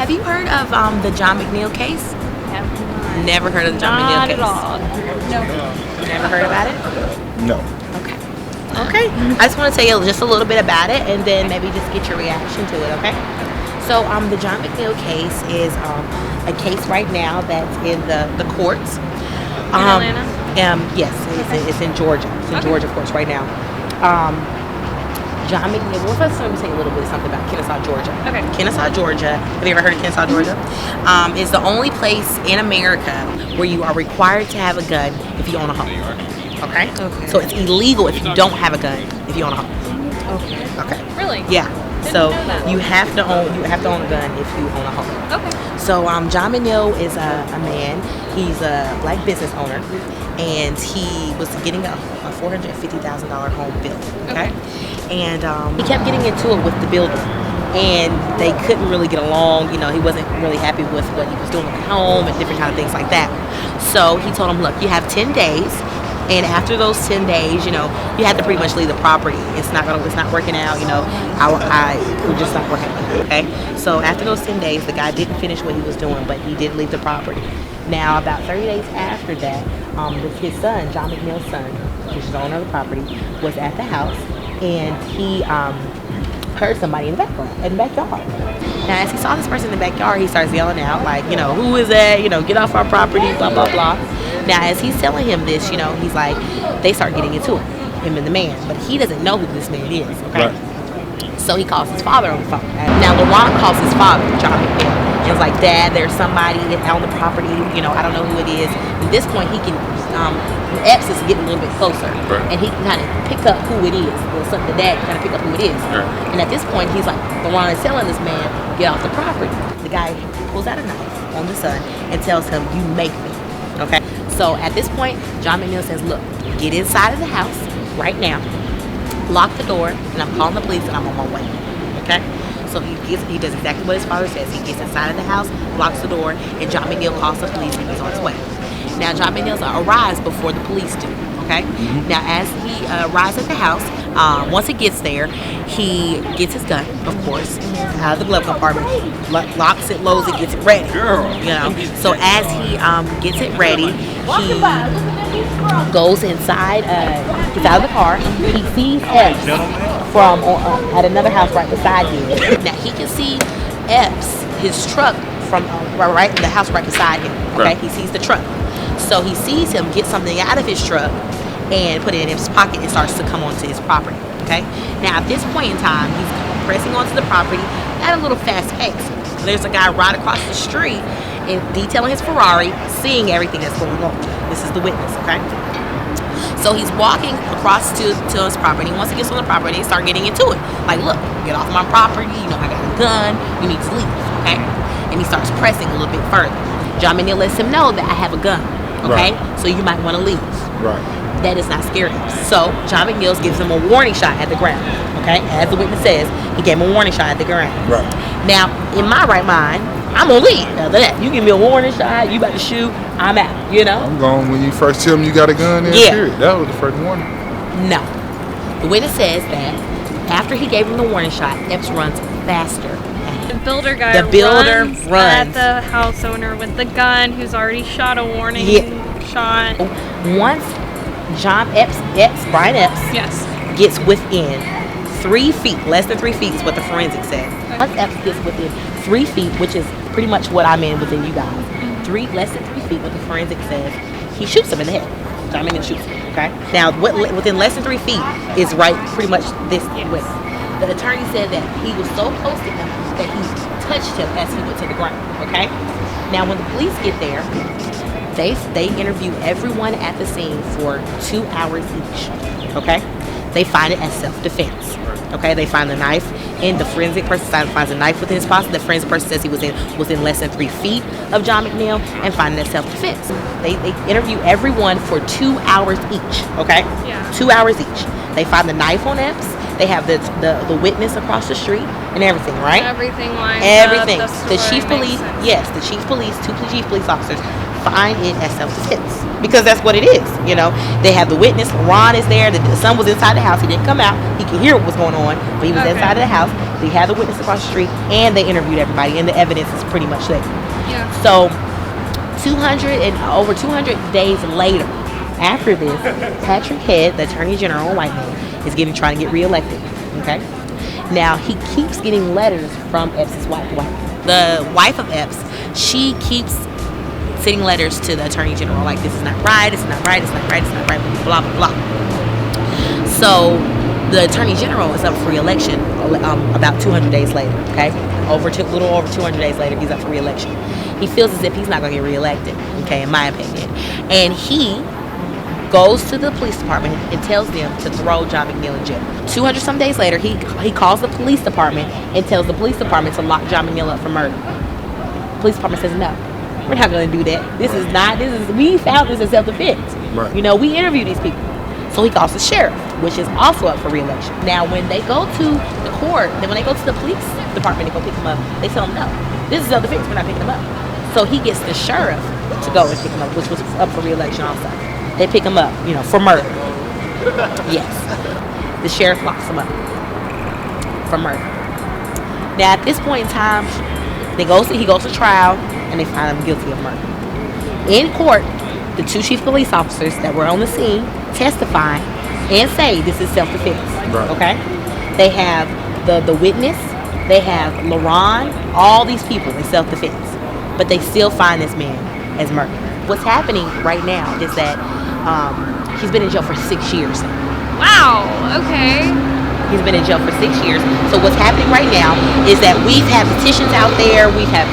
Have you heard of the John McNeil case? Have not. Never heard of the John McNeil case? Not at all. No. Never heard about it? No. Okay. Okay. I just want to tell you just a little bit about it, and then maybe just get your reaction to it. Okay. So the John McNeil case is a case right now that's in the courts. In Atlanta? Yes, it's in Georgia. It's in Georgia, of course, right now. John McNeil. Well, first let me say a little bit something about Kennesaw, Georgia. Okay. Kennesaw, Georgia. Have you ever heard of Kennesaw, Georgia? Is the only place in America where you are required to have a gun if you own a home. Okay. Okay. So it's illegal if you don't have a gun if you own a home. Okay. Okay. Really? Yeah. So know that. you have to own a gun if you own a home. Okay. So John McNeil is a man. He's a black business owner, and he was getting a $450,000 home built. Okay. And he kept getting into it with the builder, and they couldn't really get along. You know, he wasn't really happy with what he was doing with the home and different kind of things like that. So he told him, look, you have 10 days. And after those 10 days, you know, you have to pretty much leave the property. It's not working out, you know. We're just not working out, okay? So after those 10 days, the guy didn't finish what he was doing, but he did leave the property. Now, about 30 days after that, his son, John McNeil's son, which is the owner of the property, was at the house, and he heard somebody in the backyard. Now, as he saw this person in the backyard, he starts yelling out, like, you know, who is that? You know, get off our property, blah, blah, blah. Now, as he's telling him this, you know, he's like, they start getting into it, him and the man. But he doesn't know who this man is, okay? Right. So he calls his father on the phone. Now, LaRon calls his father, John McNeil, and was like, Dad, there's somebody on the property, you know, I don't know who it is. At this point, he can, Epps is getting a little bit closer, right, and he can kind of pick up who it is. The dad can kind of pick up who it is. Right. And at this point, he's like, LaRon is telling this man, get off the property. The guy pulls out a knife on the son and tells him, you make me, okay? So at this point, John McNeil says, look, get inside of the house right now, lock the door, and I'm calling the police, and I'm on my way, okay? So he does exactly what his father says. He gets inside of the house, locks the door, and John McNeil calls the police, and he's on his way. Now, John McNeil arrives before the police do, okay? Mm-hmm. Now, as he arrives at the house, once he gets there, he gets his gun, of course, out of the glove compartment, locks it, loads it, gets it ready, you know? So as he gets it ready, he goes inside, gets out of the car, he sees Epps from at another house right beside him. Now, he can see Epps, his truck, from right in the house right beside him, okay? Right. He sees the truck. So he sees him get something out of his truck and put it in his pocket and starts to come onto his property, okay? Now, at this point in time, he's pressing onto the property at a little fast pace. There's a guy right across the street and detailing his Ferrari, seeing everything that's going on. This is the witness, okay? So he's walking across to his property. Once he gets on the property, they start getting into it. Like, look, get off my property. You know, I got a gun. You need to leave, okay? And he starts pressing a little bit further. John McNeil lets him know that I have a gun, okay? Right. So you might want to leave. Right. That is not scary. So John McNeil gives him a warning shot at the ground, okay? As the witness says, he gave him a warning shot at the ground. Right. Now, in my right mind, I'm gonna leave. After that, you give me a warning shot, you about to shoot, I'm out, you know? I'm going when you first tell me you got a gun in, period. That was the first warning. No. The witness says that after he gave him the warning shot, Epps runs faster. The builder guy runs at the house owner with the gun who's already shot a warning shot. Once Brian Epps gets within 3 feet, less than 3 feet is what the forensics said. Okay. Once Epps gets within 3 feet, which is pretty much what I'm in within you guys, less than 3 feet, what the forensic says, he shoots him in the head. John McNeil shoots him, okay? Now, within less than 3 feet is right pretty much this width. The attorney said that he was so close to him that he touched him as he went to the ground, okay? Now, when the police get there, they interview everyone at the scene for 2 hours each, okay? They find it as self-defense, okay? They find the knife, and the forensic person finds a knife within his pocket. The forensic person says he was in less than 3 feet of John McNeil, and find it as self-defense. They interview everyone for 2 hours each, okay? Yeah. 2 hours each. They find the knife on Epps. They have the witness across the street and everything, right? Everything lines everything. Up. The chief police, the chief police, 2 chief police officers find it as self-defense because that's what it is. You know, they have the witness. Ron is there. The son was inside the house. He didn't come out. He could hear what was going on, but he was inside of the house. They had the witness across the street, and they interviewed everybody, and the evidence is pretty much there. Yeah. So, over 200 days later, after this, Patrick Head, the Attorney General, white man, is trying to get reelected. Okay. Now he keeps getting letters from Epps' wife. The wife of Epps, she keeps sending letters to the Attorney General like, this is not right, it's not right, it's not right, it's not right, blah blah blah. So the Attorney General is up for re-election about 200 days later. Okay, little over 200 days later, he's up for re-election. He feels as if he's not going to get re-elected. Okay, in my opinion, and he goes to the police department and tells them to throw John McNeil in jail. 200 some days later, he calls the police department and tells the police department to lock John McNeil up for murder. Police department says no, we're not going to do that. We found this in self-defense. Right. You know, we interview these people. So he calls the sheriff, which is also up for re-election. Now, when they go to the court, then when they go to the police department to go pick him up, they tell him no, this is self-defense, we're not picking him up. So he gets the sheriff to go and pick him up, which was up for re-election also. They pick him up, for murder. Yes. The sheriff locks him up for murder. Now, at this point in time, he goes to trial, and they find him guilty of murder. In court, the two chief police officers that were on the scene testify and say this is self-defense. Right. Okay? They have the witness, they have LaRon, all these people in self-defense. But they still find this man as murdered. What's happening right now is that he's been in jail for 6 years. Wow. Okay. He's been in jail for 6 years. So what's happening right now is that we've had petitions out there, we've had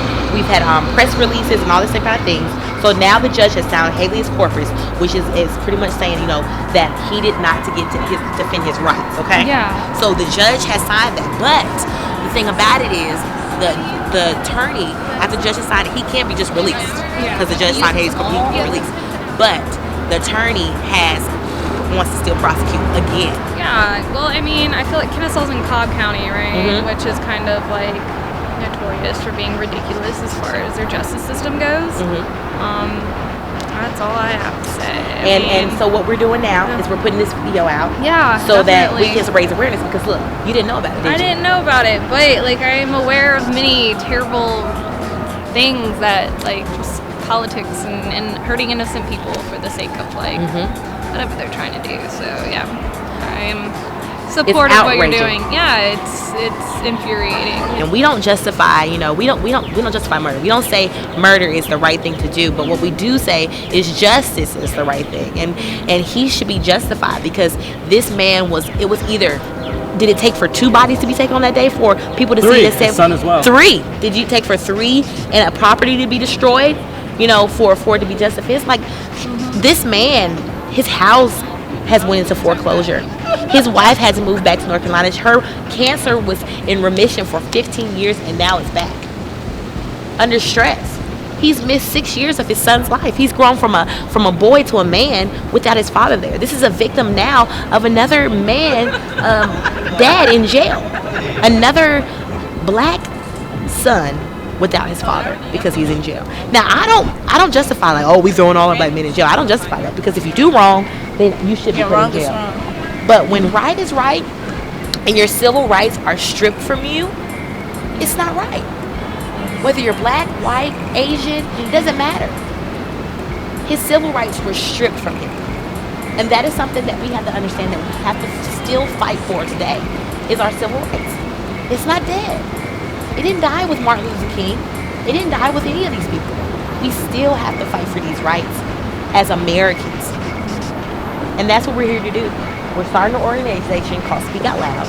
press releases and all this kind of things. So now the judge has found habeas corpus, which is pretty much saying, that he did not defend his rights. Okay. Yeah. So the judge has signed that, but the thing about it is the attorney, after the judge has signed it, he can't be just released because the judge signed habeas corpus. He can be released, but the attorney wants to still prosecute again. Yeah, well, I mean, I feel like Kennesaw's in Cobb County, right? Mm-hmm. Which is kind of like notorious for being ridiculous as far as their justice system goes. Mm-hmm. That's all I have to say. And so what we're doing now is we're putting this video out. Yeah, so definitely. that we can raise awareness, because look, you didn't know about it, did you? I didn't know about it, but like I am aware of many terrible things that like just politics and hurting innocent people for the sake of like whatever they're trying to do. So yeah, I'm supportive of what you're doing. Yeah, it's infuriating. And we don't justify, we don't justify murder. We don't say murder is the right thing to do, but what we do say is justice is the right thing, and he should be justified, because this man was either, did it take for 2 bodies to be taken on that day for people to see his son as well? 3. Did you take for 3 and a property to be destroyed? For it to be justified? Like, this man, his house has went into foreclosure. His wife had to move back to North Carolina. Her cancer was in remission for 15 years, and now it's back. Under stress. He's missed 6 years of his son's life. He's grown from a boy to a man without his father there. This is a victim now of another man, dad in jail. Another black son without his father because he's in jail. Now, I don't justify like, oh, we throwing all our black men in jail. I don't justify that, because if you do wrong, then you should be put in jail. But when right is right and your civil rights are stripped from you, it's not right. Whether you're black, white, Asian, it doesn't matter. His civil rights were stripped from him. And that is something that we have to understand, that we have to still fight for today, is our civil rights. It's not dead. It didn't die with Martin Luther King. It didn't die with any of these people. We still have to fight for these rights as Americans. And that's what we're here to do. We're starting an organization called Speak Out Loud.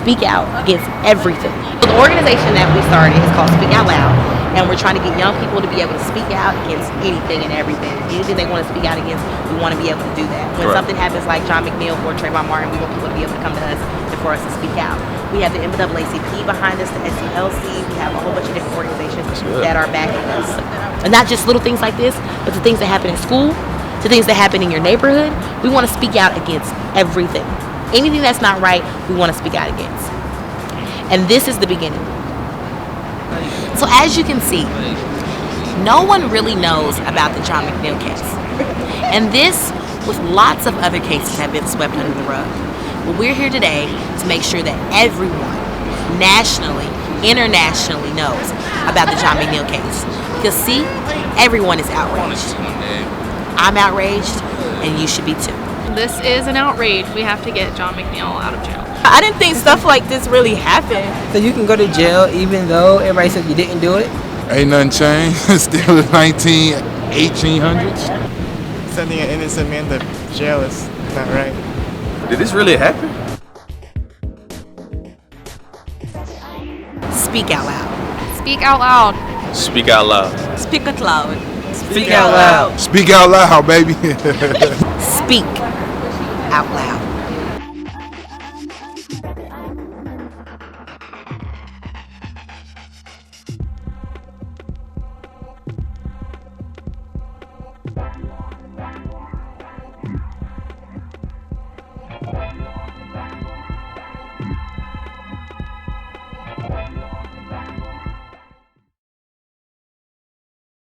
Speak out against everything. So the organization that we started is called Speak Out Loud, and we're trying to get young people to be able to speak out against anything and everything. Anything they want to speak out against, we want to be able to do that. When something happens like John McNeil or Trayvon Martin, we want people to be able to come to us and for us to speak out. We have the NAACP behind us, the SCLC. We have a whole bunch of different organizations that are backing us. And not just little things like this, but the things that happen in school, the things that happen in your neighborhood. We want to speak out against everything. Anything that's not right, we want to speak out against. And this is the beginning. So as you can see, no one really knows about the John McNeil case. And this, with lots of other cases, have been swept under the rug. But we're here today to make sure that everyone nationally, internationally knows about the John McNeil case. Because see, everyone is outraged. I'm outraged, and you should be too. This is an outrage. We have to get John McNeil out of jail. I didn't think stuff like this really happened. So you can go to jail even though everybody said you didn't do it? Ain't nothing changed. Still the 1800s. Sending an innocent man to jail is not right. Did this really happen? Speak out loud. Speak out loud. Speak out loud. Speak out loud. Speak out loud. Speak out loud, baby. Speak out loud.